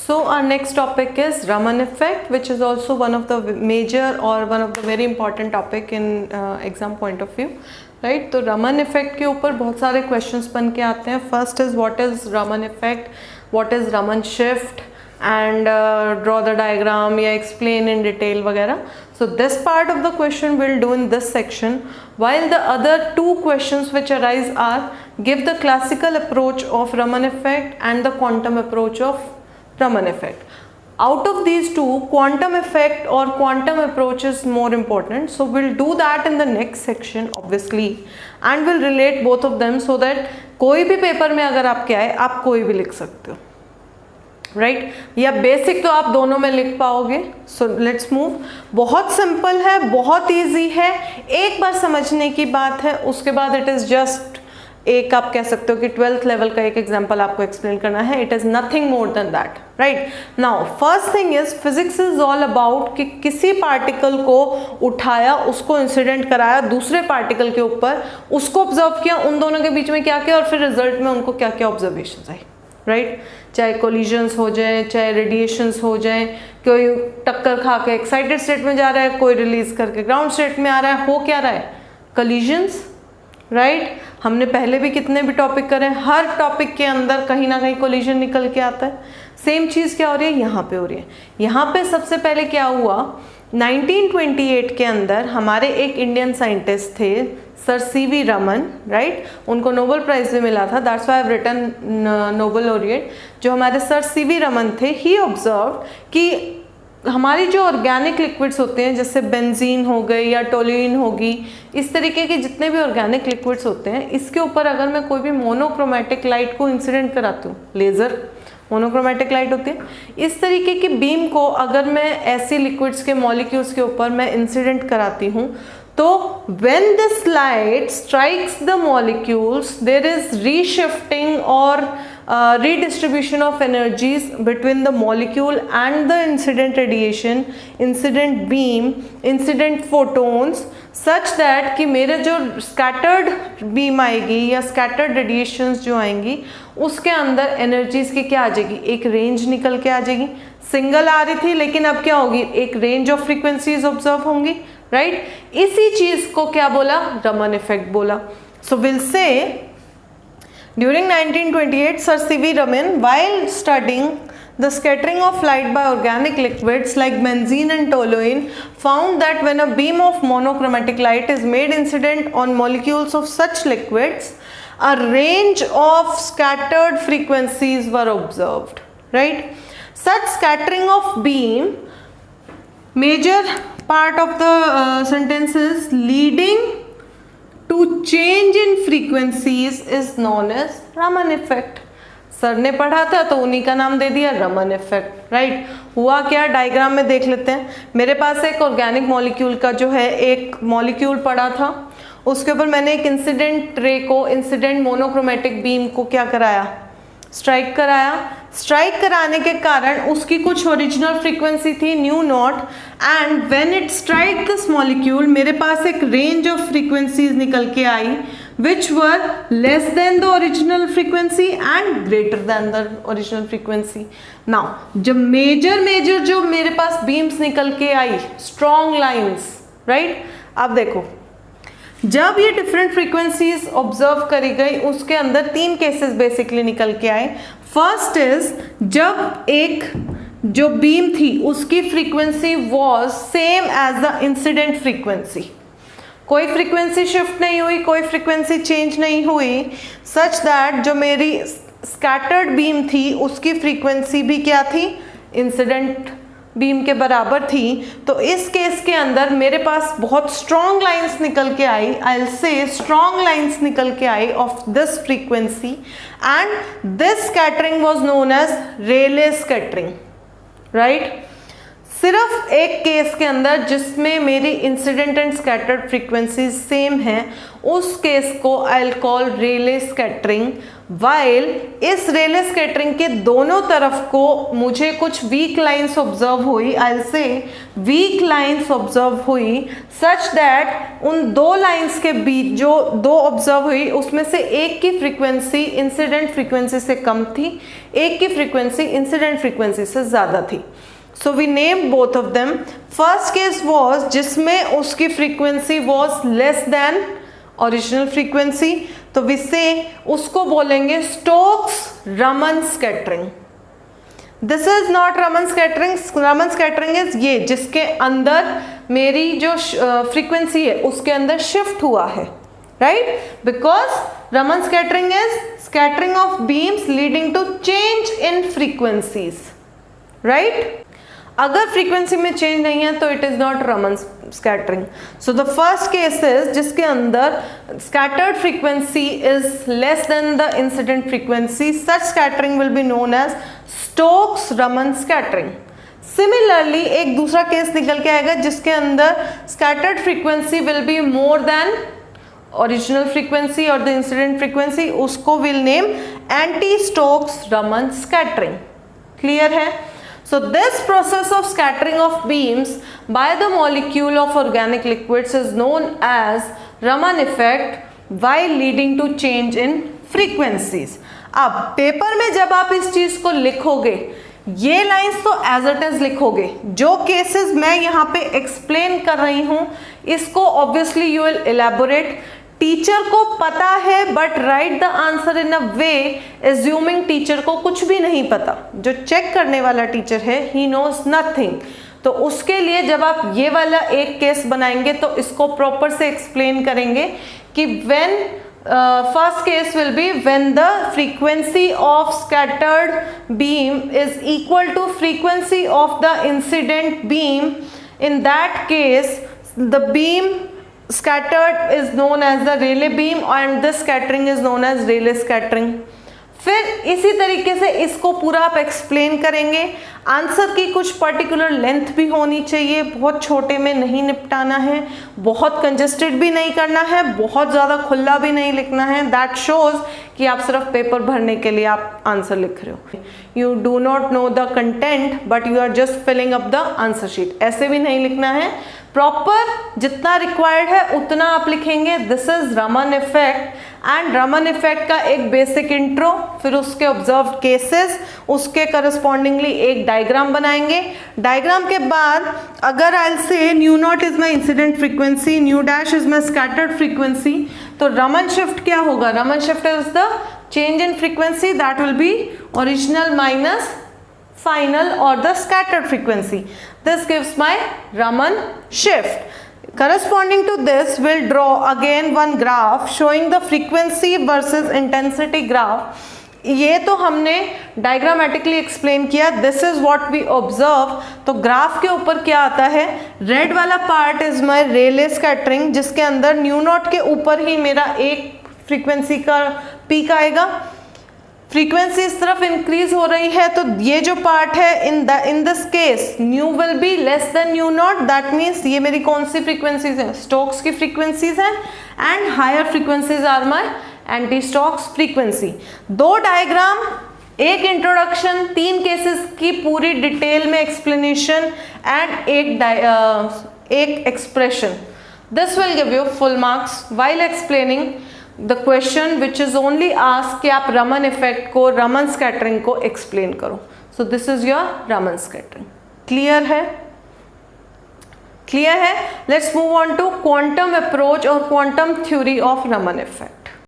So our next topic is Raman effect, which is also one of the major or one of the very important topic in exam point of view, right? तो Raman effect के ऊपर बहुत सारे questions बन के आते हैं. First is what is Raman effect, what is Raman shift, and draw the diagram या explain in detail वगैरह. So this part of the question we'll do in this section, while the other two questions which arise are give the classical approach of Raman effect and the quantum approach of Raman effect. Out of these two, quantum effect or quantum approach is more important, so we'll do that in the next section obviously, and we'll relate both of them so that कोई भी paper में अगर आपके आए आप कोई भी लिख सकते हो, राइट या बेसिक तो आप दोनों में लिख पाओगे. So let's move. बहुत सिंपल है, बहुत इजी है, एक बार समझने की बात है, उसके बाद इट इज़ जस्ट एक आप कह सकते हो कि 12th लेवल का एक एग्जाम्पल आपको एक्सप्लेन करना है. It is nothing more than that, right. Now first thing is physics is all about कि किसी पार्टिकल को उठाया, उसको इंसिडेंट कराया दूसरे पार्टिकल के ऊपर, उसको ऑब्जर्व किया, उन दोनों के बीच में क्या किया और फिर रिजल्ट में उनको क्या क्या ऑब्जर्वेशन आई, राइट. चाहे कोलिजन्स हो जाए, चाहे रेडिएशंस हो जाए, कोई टक्कर खा के एक्साइटेड स्टेट में जा रहा है, कोई रिलीज करके ग्राउंड स्टेट में आ रहा है, हो क्या रहा है, कोलिजन्स, राइट. हमने पहले भी कितने भी टॉपिक करे, हर टॉपिक के अंदर कहीं ना कहीं कोलिजन निकल के आता है. सेम चीज़ क्या हो रही है यहाँ पे हो रही है. यहाँ पे सबसे पहले क्या हुआ, 1928 के अंदर हमारे एक इंडियन साइंटिस्ट थे सर सीवी रमन, राइट. उनको नोबेल प्राइज भी मिला था, that's why I have written Nobel laureate. जो हमारे सर सीवी रमन थे, ही ऑब्जर्व कि हमारी जो ऑर्गेनिक लिक्विड्स होते हैं जैसे बेंजीन हो गई या टोल्यूइन होगी, इस तरीके के जितने भी ऑर्गेनिक लिक्विड्स होते हैं, इसके ऊपर अगर मैं कोई भी मोनोक्रोमेटिक लाइट को इंसिडेंट कराती हूँ, लेज़र मोनोक्रोमेटिक लाइट होती है, इस तरीके की बीम को अगर मैं ऐसी लिक्विड्स के मॉलिक्यूल्स के ऊपर मैं इंसिडेंट कराती हूँ, तो when this light strikes the molecules there is reshifting or redistribution of energies between the molecule and the incident radiation, incident beam, incident photons, such that कि मेरे जो scattered beam आएगी या scattered radiations जो आएंगी उसके अंदर energies की क्या आ जाएगी, एक range निकल के आ जाएगी. सिंगल आ रही थी लेकिन अब क्या होगी, एक रेंज ऑफ फ्रीक्वेंसीज ऑब्जर्व होंगी, राइट. इसी चीज को क्या बोला, रमन इफेक्ट बोला. So will say during 1928 sir CV Raman while studying the scattering of light by organic liquids like benzene and toluene found that when a beam of monochromatic light is made incident on molecules of such liquids, a range of scattered frequencies were observed, right. Such scattering of beam, major part of the sentence is leading to change in frequencies is known as Raman effect. Sir ने पढ़ा था तो उन्हीं का नाम दे दिया Raman effect, right. हुआ क्या, डायग्राम में देख लेते हैं. मेरे पास एक ऑर्गेनिक मॉलिक्यूल का जो है एक मॉलिक्यूल पड़ा था, उसके ऊपर मैंने एक इंसिडेंट रे को, इंसिडेंट मोनोक्रोमेटिक बीम को क्या कराया, स्ट्राइक कराया. स्ट्राइक कराने के कारण उसकी कुछ ओरिजिनल फ्रीक्वेंसी थी new not, and when it strike this molecule मेरे पास एक रेंज ऑफ फ्रीक्वेंसीज निकल के आई which were less than the original frequency and greater than the original frequency. Now जब मेजर जो मेरे पास बीम्स निकल के आई, स्ट्रॉन्ग लाइंस, राइट. अब देखो जब ये डिफरेंट फ्रीक्वेंसीज ऑब्जर्व करी गई, उसके अंदर तीन केसेस बेसिकली निकल के आए. फर्स्ट इज जब एक जो बीम थी उसकी frequency was same as the incident frequency, कोई फ्रीक्वेंसी शिफ्ट नहीं हुई, कोई फ्रीक्वेंसी चेंज नहीं हुई, सच दैट जो मेरी स्कैटर्ड बीम थी उसकी फ्रीक्वेंसी भी क्या थी, इंसिडेंट बीम के बराबर थी. तो इस केस के अंदर मेरे पास बहुत स्ट्रॉन्ग लाइंस निकल के आई, I will say strong lines निकल के आई of this frequency, and this scattering was known as Rayleigh scattering, right. सिर्फ एक केस के अंदर जिसमें मेरी incident and scattered frequency same है, उस केस को I will call Rayleigh scattering. While इस रेले स्कैटरिंग के दोनों तरफ को मुझे कुछ वीक लाइंस ऑब्जर्व हुई, I will say weak lines observe हुई सच दैट उन दो लाइंस के बीच जो दो ऑब्जर्व हुई उसमें से एक की फ्रीक्वेंसी इंसिडेंट फ्रीक्वेंसी से कम थी, एक की फ्रीक्वेंसी इंसिडेंट फ्रीक्वेंसी से ज़्यादा थी। So we named both of them. First case was जिसमें उसकी frequency was less than original frequency, तो we say उसको बोलेंगे Stokes-Raman scattering. This is not Raman scattering. Raman scattering is ये जिसके अंदर मेरी जो frequency है उसके अंदर shift हुआ है, right? Because Raman scattering is scattering of beams leading to change in frequencies, right? अगर फ्रीक्वेंसी में चेंज नहीं है तो it is not Raman scattering. So the first case is जिसके अंदर scattered frequency is less than the incident frequency, such scattering will be known as Stokes Raman scattering. Similarly एक दूसरा केस निकल के आएगा जिसके अंदर scattered frequency will be more than original frequency और द इंसिडेंट फ्रीक्वेंसी, उसको will name anti Stokes Raman scattering. Clear है? So this process of scattering of beams by the molecule of organic liquids is known as Raman effect while leading to change in frequencies. अब paper में जब आप इस चीज को लिखोगे, ये लाइंस तो एज इट इज लिखोगे, जो केसेस मैं यहाँ पे एक्सप्लेन कर रही हूँ इसको obviously you will elaborate. Teacher को पता है but right the answer in a way assuming teacher को कुछ भी नहीं पता। जो चेक करने वाला टीचर है ही नोज नथिंग, तो उसके लिए जब आप ये वाला एक केस बनाएंगे तो इसको प्रॉपर से एक्सप्लेन करेंगे कि when first case will be when the frequency of scattered beam is equal to frequency of the incident beam, in that case the beam scattered is known as the Rayleigh beam and this scattering is known as Rayleigh scattering. फिर इसी तरीके से इसको पूरा आप explain करेंगे। Answer की कुछ पर्टिकुलर लेंथ भी होनी चाहिए, बहुत छोटे में नहीं निपटाना है, बहुत कंजेस्टेड भी नहीं करना है, बहुत ज़्यादा खुला भी नहीं लिखना है। दैट शोज कि आप सिर्फ पेपर भरने के लिए आप आंसर लिख रहे हो। You do not know the content but you are just filling up the answer sheet, ऐसे भी नहीं लिखना है। प्रॉपर जितना रिक्वायर्ड है उतना आप लिखेंगे। This is Raman effect and Raman effect का एक बेसिक इंट्रो, फिर उसके ऑब्जर्व केसेस, उसके करस्पॉन्डिंगली एक डायग्राम बनाएंगे। डायग्राम के बाद अगर आई विल से new not is my incident frequency, new dash is my scattered frequency, तो रमन शिफ्ट क्या होगा? Raman shift is the change in frequency that will be original minus final or the scattered frequency. This gives my Raman shift. Corresponding to this, we'll draw again one graph showing the frequency versus intensity graph. ये तो हमने diagrammatically explain किया, this is what we observe. तो graph के ऊपर क्या आता है? रेड वाला part is my Rayleigh scattering, जिसके अंदर न्यू नॉट के ऊपर ही मेरा एक फ्रीक्वेंसी का पीक आएगा। फ्रीक्वेंसी इस तरफ इंक्रीज हो रही है, तो ये जो पार्ट है in this case nu will be less than nu naught, that means ये मेरी कौन सी फ्रीक्वेंसीज हैं? स्टोक्स की फ्रीक्वेंसीज हैं and higher frequencies are my anti Stokes frequency. दो डायग्राम, एक इंट्रोडक्शन, तीन केसेस की पूरी डिटेल में एक्सप्लेनेशन एंड एक expression. This will give you full marks while explaining the question which is only ask कि आप रमन इफेक्ट को, रमन स्कैटरिंग को एक्सप्लेन करो। So this is your Raman scattering. Clear है? क्लियर है? Let's move on to quantum approach और quantum theory of Raman effect.